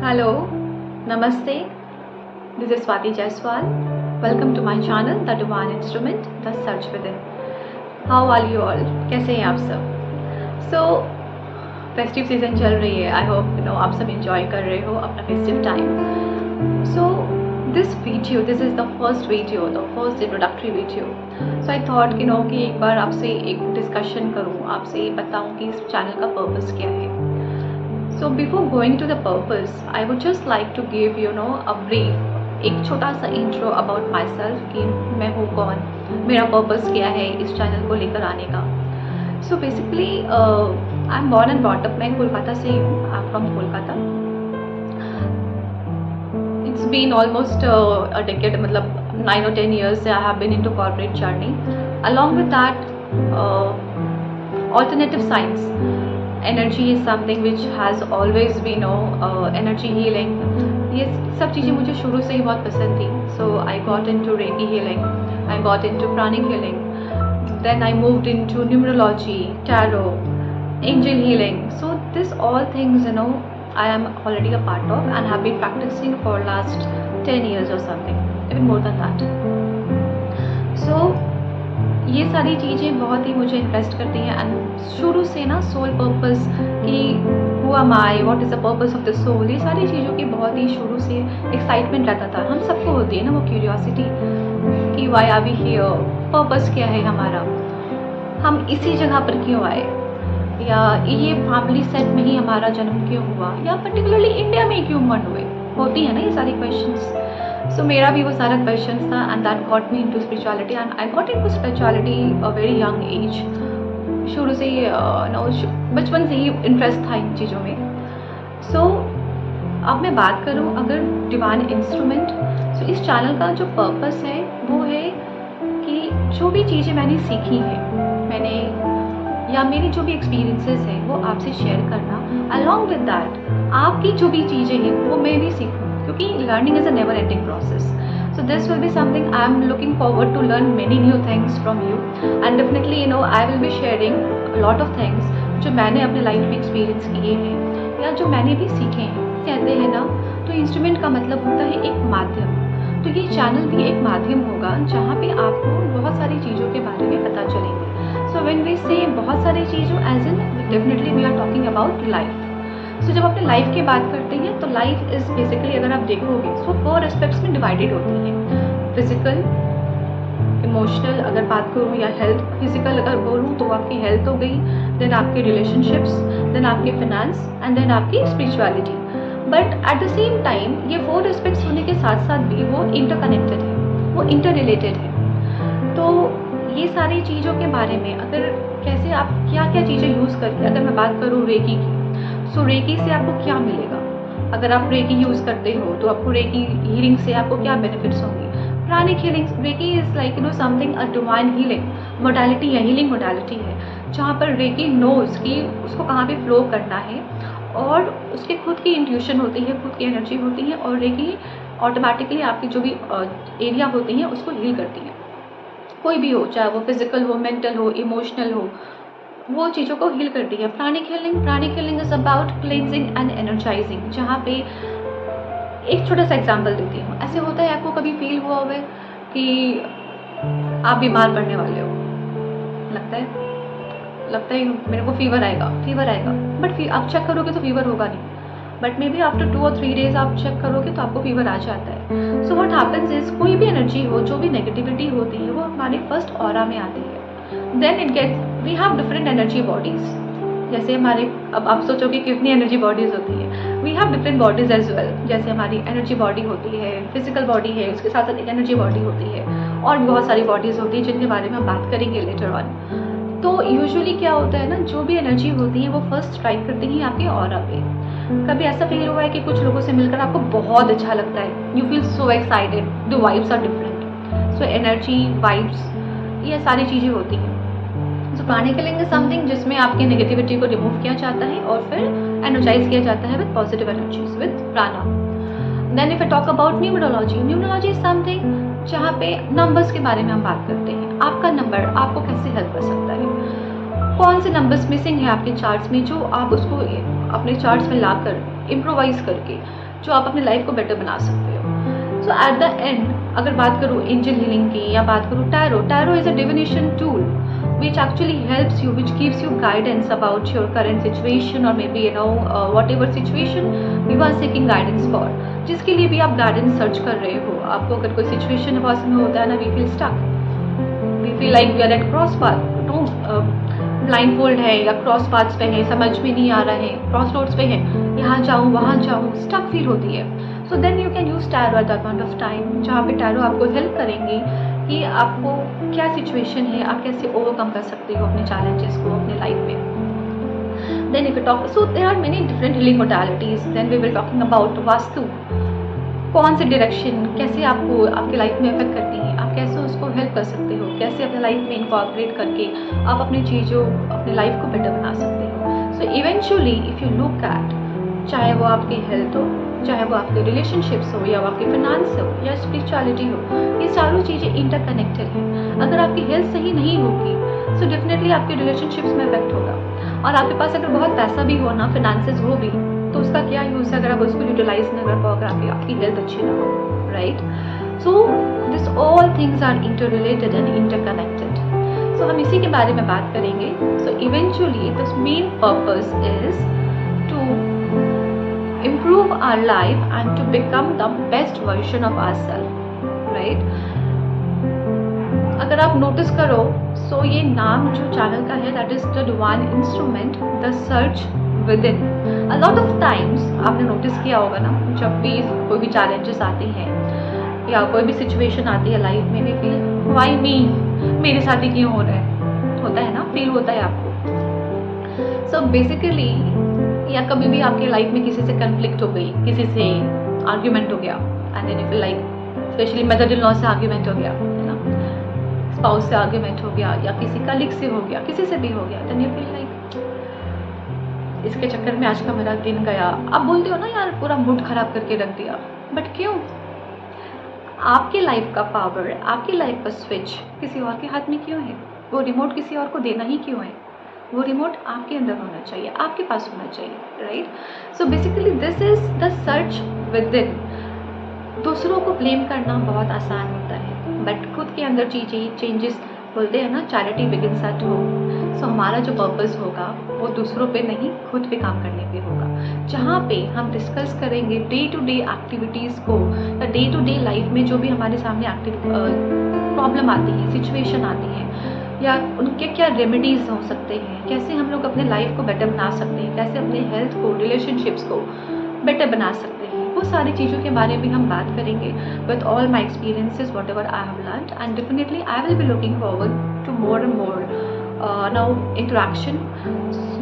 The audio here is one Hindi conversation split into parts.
Hello, Namaste. This is Swati Jaiswal. Welcome to my channel, The Divine Instrument, The Search Within. How are you all? कैसे हैं आप सब? So, फेस्टिव सीजन चल रही है. I hope आप सब enjoy कर रहे हो अपना festive time. So, this is the first video, the first introductory video. So I thought कि एक बार आपसे एक discussion करूँ, आपसे बताऊँ कि इस channel का purpose क्या है. So before going to the purpose, I would just like to give a brief, एक छोटा सा intro about myself कि मैं हूँ कौन, मेरा purpose क्या है इस channel को लेकर आने का. So basically, I'm born and brought up, मैं कोलकाता से हूँ. I'm from Kolkata. It's been almost a decade, मतलब 9 or 10 years I have been into corporate journey. Along with that, alternative science. Energy is something which has always been energy healing. ये सब चीज़ें मुझे शुरू से ही बहुत पसंद थी. So I got into Reiki healing, I got into pranic healing, then I moved into numerology, tarot, angel healing. So this all things I am already a part of and have been practicing for last 10 years or something, even more than that. So ये सारी चीज़ें बहुत ही मुझे इंटरेस्ट करती हैं. एंड शुरू से ना सोल पर्पस कि who am I, what is the purpose of the soul, ये सारी चीज़ों की बहुत ही शुरू से एक्साइटमेंट रहता था. हम सबको होती है ना वो क्यूरियोसिटी कि why are we here, purpose क्या है हमारा, हम इसी जगह पर क्यों आए, या ये फैमिली सेट में ही हमारा जन्म क्यों हुआ, या पर्टिकुलरली इंडिया में क्यों बर्न हुए, होती है ना ये सारी क्वेश्चंस. So मेरा भी वो सारा क्वेश्चंस था and that got me into spirituality and I got into spirituality a very young age. शुरू से ही बचपन से ही इंटरेस्ट था इन चीज़ों में. So अब मैं बात करूँ अगर डिवाइन इंस्ट्रूमेंट, so इस चैनल का जो पर्पस है वो है कि जो भी चीज़ें मैंने सीखी हैं, या मेरी जो भी एक्सपीरियंसेस हैं वो आपसे शेयर करना. अलॉन्ग विद दैट आपकी जो भी चीज़ें हैं वो मैं भी सीखूँ, क्योंकि learning is a never ending process. So this will be something I am looking forward to learn many new things from you and definitely I will be sharing lot of things जो मैंने अपने लाइफ में एक्सपीरियंस किए हैं या जो मैंने भी सीखे हैं. कहते हैं ना, तो इंस्ट्रूमेंट का मतलब होता है एक माध्यम. तो ये चैनल भी एक माध्यम होगा जहाँ पे आपको बहुत सारी चीज़ों के बारे में पता चलेंगे. सो व्हेन वी से बहुत सारी चीज़ों as in definitely we are talking about life. So जब अपने लाइफ की बात करते हैं तो लाइफ इज़ बेसिकली, अगर आप देखोगे, सो 4 एस्पेक्ट्स में डिवाइडेड होती है. फिजिकल, इमोशनल अगर बात करूँ, या हेल्थ. फिजिकल अगर बोलूँ तो आपकी हेल्थ हो गई, देन आपके रिलेशनशिप्स, देन आपके फिनेंस एंड देन आपकी spirituality. But at the same time ये 4 एस्पेक्ट्स होने के साथ साथ भी वो इंटरकनेक्टेड है, वो इंटर रिलेटेड है. तो ये सारी चीज़ों के बारे में अगर कैसे आप क्या क्या चीज़ें यूज़ करके, अगर मैं बात करूँ रेकी की, सो रेकी से आपको क्या मिलेगा. अगर आप रेकी यूज़ करते हो तो आपको रेकी हीलिंग से आपको क्या बेनिफिट्स होंगे. Pranic healing, reiki is like something a divine healing modality है, हीलिंग मोडालिटी है, जहाँ पर रेकी नोज कि उसको कहाँ पे फ्लो करना है और उसके खुद की इंट्यूशन होती है, खुद की एनर्जी होती है, और रेकी ऑटोमेटिकली आपकी जो भी एरिया होती हैं उसको हील करती है. कोई भी हो, चाहे वो फिजिकल हो, मेंटल हो, इमोशनल हो, वो चीज़ों को हील करती है. Pranic healing is about cleansing and energising. जहाँ पे एक छोटा सा एग्जांपल देती हूँ. ऐसे होता है, आपको कभी फील हुआ होगा कि आप बीमार पड़ने वाले हो, लगता है मेरे को फीवर आएगा, बट आप चेक करोगे तो फीवर होगा नहीं. बट मे बी आफ्टर 2 और 3 डेज आप चेक करोगे तो आपको फीवर आ जाता है. सो व्हाट हैपेंस इज, कोई भी एनर्जी हो, जो भी नेगेटिविटी होती है वो हमारे फर्स्ट ऑरा में आती है. Then it gets, we have different energy bodies. जैसे हमारे, अब आप सोचो कि कितनी एनर्जी बॉडीज होती है. We have different bodies as well. जैसे हमारी एनर्जी बॉडी होती है, फिजिकल बॉडी है, उसके साथ साथ एक एनर्जी बॉडी होती है, और भी बहुत सारी बॉडीज होती है जिनके बारे में हम बात करेंगे लेटर ऑन. तो यूजुअली क्या होता है ना, जो भी एनर्जी होती है वो फर्स्ट स्ट्राइक करती है आपके ऑरा पे. कभी ऐसा फील हुआ है कि कुछ लोगों से मिलकर आपको बहुत अच्छा लगता है, you feel so excited, the vibes are different. So energy, vibes, ये सारी चीज़ें होती हैं. So pranic healing is something जिसमें आपके नेगेटिविटी को रिमूव किया जाता है और फिर एनर्जाइज किया जाता है with positive energies, with prana. Then if I talk about numerology is something जहाँ पे नंबर्स के बारे में हम बात करते हैं. आपका नंबर आपको कैसे हेल्प कर सकता है, कौन से नंबर्स मिसिंग है आपके चार्ट्स में, जो आप उसको अपने चार्ट्स में लाकर इम्प्रोवाइज करके जो आप अपनी लाइफ को बेटर बना सकते हो। सो एट द एंड अगर बात करूँ एंजल हीलिंग की या बात करूँ tarot is a divination tool which actually helps you, which gives you guidance about your current situation or maybe whatever situation you are seeking guidance for, जिसके लिए भी आप गाइडेंस सर्च कर रहे हो। आपको अगर कोई सिचुएशन पास में होता है ना, we feel stuck, we feel like we are at cross path, blind fold है या क्रॉस पाथ्स पे है, समझ में नहीं आ रहा है, क्रॉस रोड्स पे है, यहाँ जाऊँ वहाँ जाऊँ, स्टक फील होती है। So then you can use tarot at that point of time, जहाँ पे टैरो आपको हेल्प करेंगे कि आपको क्या सिचुएशन है, आप कैसे ओवरकम कर सकते हो अपने चैलेंजेस को अपने लाइफ में। Then if you talk, so there are many different healing modalities. Then we will talking about vastu, कौन से डायरेक्शन कैसे आपको आपके लाइफ में इफेक्ट करती है, आप कैसे उसको हेल्प कर सकते हो, कैसे अपने लाइफ में इनकॉर्पोरेट करके आप अपनी चीज़ों अपने लाइफ को बेटर बना सकते हो। So eventually if you look at, चाहे वो आपकी हेल्थ हो, चाहे वो आपके रिलेशनशिप्स हो, या वो आपके फाइनेंस हो, या स्पिरिचुअलिटी हो, ये सारी चीज़ें इंटरकनेक्टेड हैं। अगर आपकी हेल्थ सही नहीं होगी सो डेफिनेटली आपके रिलेशनशिप्स में इफेक्ट होगा। और आपके पास अगर बहुत पैसा भी हो ना, फाइनेंसेस हो भी, तो उसका क्या यूज़ है अगर आप उसको यूटिलाइज नहीं कर पाओ, अगर आपकी हेल्थ अच्छी ना हो, right. So this all things are interrelated and interconnected. So हम इसी के बारे में बात करेंगे। So eventually the main purpose is to improve our life and to become the best version of ourselves, right? अगर आप नोटिस करो सो ये नाम जो चैनल का है, that is the divine instrument, the search with in. A lot of times आपने नोटिस किया होगा ना, जब भी कोई भी चैलेंजेस आते हैं या कोई भी सिचुएशन आती है लाइफ में, वी फील व्हाई मी, मेरे साथ ही क्यों हो रहा है, होता है ना, फील होता है आपको। सो बेसिकली, या कभी भी आपके लाइफ में किसी से कन्फ्लिक्ट हो गई, किसी से आर्ग्यूमेंट हो गया, and then you feel like, specially mother in law से आर्ग्यूमेंट हो गया, है ना, स्पाउस से आर्ग्यूमेंट हो गया, या किसी कलीग से हो गया, किसी से भी हो गया, देन यू फील लाइक इसके चक्कर में आज का मेरा दिन गया। आप बोलते हो ना यार पूरा मूड खराब करके रख दिया, बट क्यों? आपकी लाइफ का पावर, आपकी लाइफ का स्विच किसी और के हाथ में क्यों है? वो रिमोट किसी और को देना ही क्यों है? वो रिमोट आपके अंदर होना चाहिए, आपके पास होना चाहिए, right. So basically this is the search with in. दूसरों को ब्लेम करना बहुत आसान होता है, बट खुद के अंदर चीज़ें चेंजेस, बोलते हैं ना, चैरिटी बिगिंस एट होम। सो हमारा जो पर्पस होगा वो दूसरों पे नहीं, खुद पे काम करने पे होगा, जहाँ पे हम डिस्कस करेंगे डे टू डे एक्टिविटीज़ को, या डे टू डे लाइफ में जो भी हमारे सामने प्रॉब्लम आती है, सिचुएशन आती है, या उनके क्या रेमेडीज़ हो सकते हैं, कैसे हम लोग अपने लाइफ को बेटर बना सकते हैं, कैसे अपने हेल्थ को, रिलेशनशिप्स को बेटर बना सकते हैं, वो सारी चीज़ों के बारे में हम बात करेंगे with all my experiences, whatever I have learned, and definitely I will be looking forward to more and more now interaction,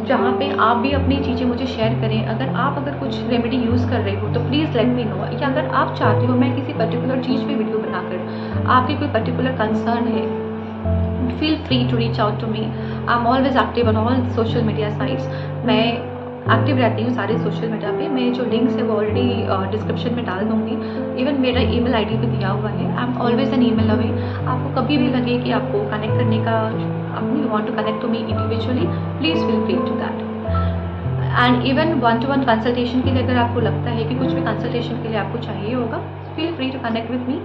जहाँ पे आप भी अपनी चीज़ें मुझे शेयर करें। अगर कुछ रेमेडी यूज़ कर रहे हो तो प्लीज़ लेट मी नो, या अगर आप चाहते हो मैं किसी पर्टिकुलर चीज़ पे वीडियो बनाकर, आपकी कोई पर्टिकुलर कंसर्न है, feel free to reach out to me. I'm always active on all social media sites. मैं एक्टिव रहती हूँ सारे सोशल मीडिया पे। मैं जो लिंक्स है वो ऑलरेडी डिस्क्रिप्शन में डाल दूँगी। इवन मेरा ईमेल आईडी भी दिया हुआ है। I am always an email away. आपको कभी भी लगे कि आपको कनेक्ट करने का, you want to connect to me individually, please feel free to that. And even 1-to-1 consultation के लिए अगर आपको लगता है कि कुछ भी कंसल्टेशन के लिए आपको चाहिए होगा, feel free to connect with me.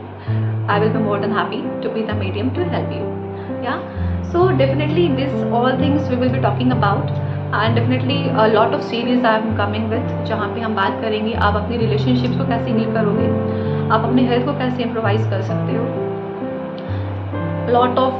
I will be more than happy to be the medium to help you. Yeah, so definitely this all things we will be talking about, and definitely a lot of series I am coming with, जहाँ पे हम बात करेंगे आप अपनी relationships को कैसे heal करोगे, आप अपने health को कैसे improvise कर सकते हो। lot of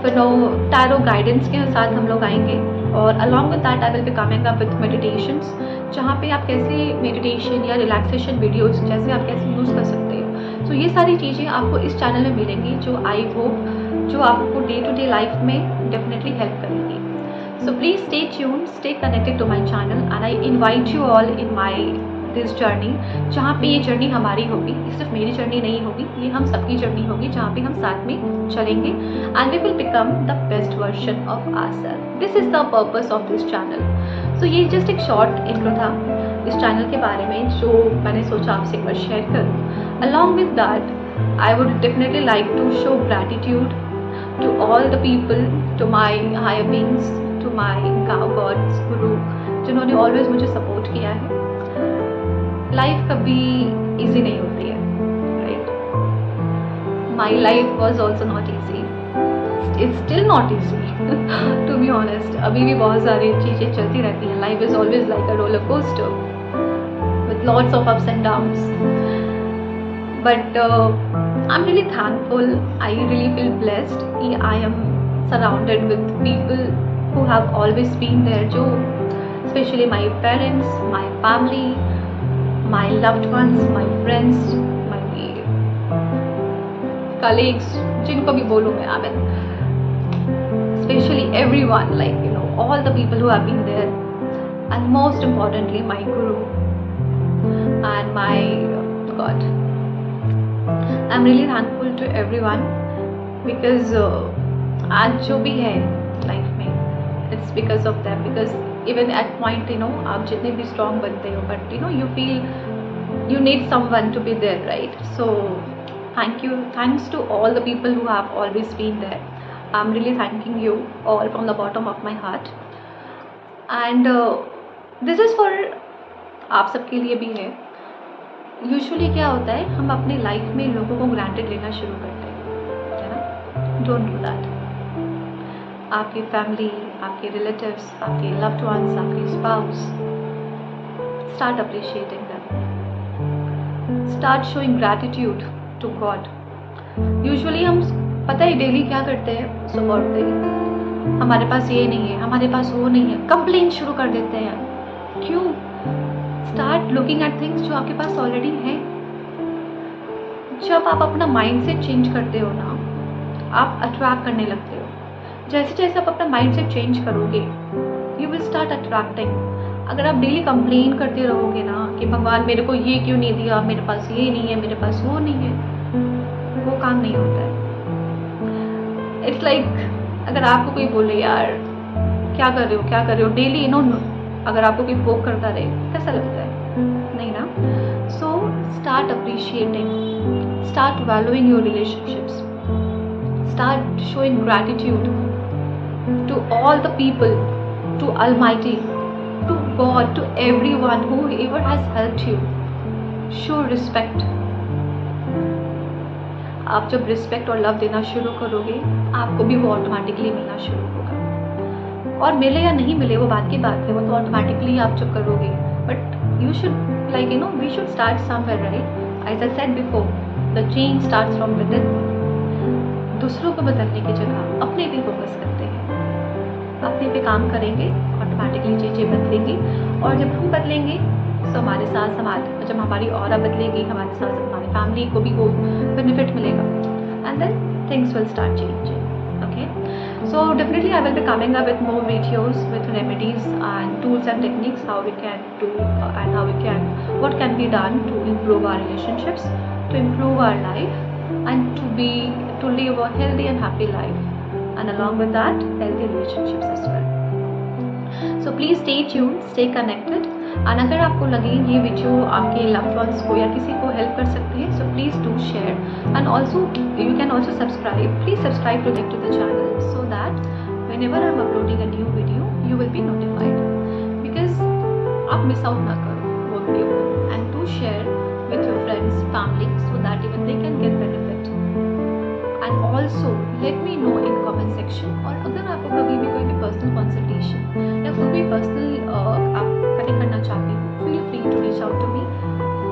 tarot guidance के साथ हम लोग आएंगे, और along with that I will be coming up with meditations, जहाँ पे आप कैसे meditation या relaxation videos जैसे आप कैसे यूज़ कर सकते हो। so ये सारी चीज़ें आपको इस चैनल में मिलेंगी, जो आई होप जो आपको डे टू डे लाइफ में डेफिनेटली हेल्प करेंगी। So please stay tuned, stay connected to my channel, and I invite you all in my this journey, जहाँ पे ये जर्नी हमारी होगी, ये सिर्फ मेरी जर्नी नहीं होगी, ये हम सबकी जर्नी होगी, जहाँ पे हम साथ में चलेंगे, and we will become the best version of ourself. This is the purpose of this channel. So ये जस्ट एक शॉर्ट इंट्रो था इस चैनल के बारे में, जो मैंने सोचा आपसे एक बार शेयर करूँ। Along with that I would definitely like to show gratitude to all the people, to my higher beings, to my gods, guru, जिन्होंने always मुझे support किया है। लाइफ कभी इजी नहीं होती है, right? My life was also not easy, it's still not easy to be honest. अभी भी बहुत सारी चीज़ें चलती रहती हैं. Life is always like a roller coaster with lots of ups and downs, but I'm really thankful. I really feel blessed. I am surrounded with people who have always been there, jo especially my parents, my family, my loved ones, my friends, my colleagues, जिनको भी बोलूँ मैं, I mean especially everyone, like all the people who have been there, and most importantly my guru and my God. I'm really thankful to everyone because आज जो भी है लाइफ में, it's because of them. Because even at point आप जितने भी strong बनते हो, but you feel you need someone to be there, right? So thanks to all the people who have always been there. I'm really thanking you all from the bottom of my heart. And this is for आप सबके लिए भी है. यूजुअली क्या होता है, हम अपने लाइफ में लोगों को ग्रांटेड लेना शुरू करते हैं, है ना? Don't do that. आपकी फैमिली, आपके रिलेटिव्स, आपके लव्ड वंस, आपके spouse, start appreciating them, start showing gratitude to God. Usually हम पता है डेली क्या करते हैं, सुबह उठते ही हमारे पास ये नहीं है, हमारे पास वो नहीं है, कंप्लेन शुरू कर देते हैं. क्यों? स्टार्ट लुकिंग एट थिंग्स जो आपके पास ऑलरेडी है. जब आप अपना माइंडसेट चेंज करते हो ना, आप अट्रैक्ट करने लगते हो. जैसे जैसे आप अपना माइंडसेट चेंज करोगे, यू विल स्टार्ट अट्रैक्टिंग. अगर आप डेली कंप्लेन करते रहोगे ना कि भगवान मेरे को ये क्यों नहीं दिया, मेरे पास ये नहीं है, मेरे पास वो नहीं है, वो काम नहीं होता है. इट्स लाइक अगर आपको कोई बोले यार क्या कर रहे हो डेली, अगर आपको कोई पोक करता रहे, कैसा लगता है? नहीं ना? So start appreciating, start valuing your relationships, start showing gratitude to all the people, to Almighty, to God, to everyone whoever has helped you. Show respect. आप जब रिस्पेक्ट और लव देना शुरू करोगे, आपको भी वो ऑटोमेटिकली मिलना शुरू होगा. और मिले या नहीं मिले वो बात की बात है, वो तो ऑटोमेटिकली आप जब करोगे. But you should we should start somewhere, right? As I said before, the change starts from within. दूसरों को बदलने की जगह अपने पे फोकस करते हैं, अपने पे काम करेंगे, ऑटोमेटिकली चीज़ें बदलेंगी. और जब हम बदलेंगे तो हमारे साथ जब हमारी ऑरा बदलेगी, हमारे साथ हमारी फैमिली को भी वो बेनिफिट मिलेगा. And then things will start changing. Okay, so definitely I will be coming up with more videos with remedies and tools and techniques how we can do and what can be done to improve our relationships, to improve our life, and to live a healthy and happy life, and along with that healthy relationships as well. So please stay tuned, stay connected. और अगर आपको लगे ये वीडियो आपके लव्ड वंस को या किसी को हेल्प कर सकती है, so please do share. And also you can also subscribe. Please subscribe to the channel so that whenever I am uploading a new video you will be notified. Because आप मिस आउट ना करो वो वीडियो को. And do share with your friends, family, so that even they can get benefit. And also let me know in comment section. और अगर आपको कभी भी कोई भी पर्सनल कंसल्टेशन या कोई भी पर्सनल आप कनेक्ट करना चाहते हो, feel free to reach out to me.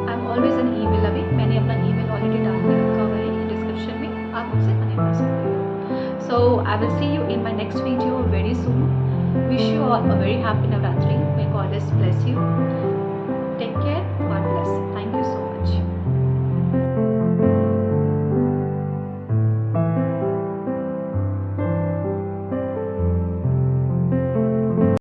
I am always an email away. मैंने अपना ईमेल ऑलरेडी डाल के रखा हुआ है डिस्क्रिप्शन में, आप मुझसे कनेक्ट कर सकते हो. So I will see you in my next video very soon. Wish you all a very happy Navratri. May God bless you. Take care.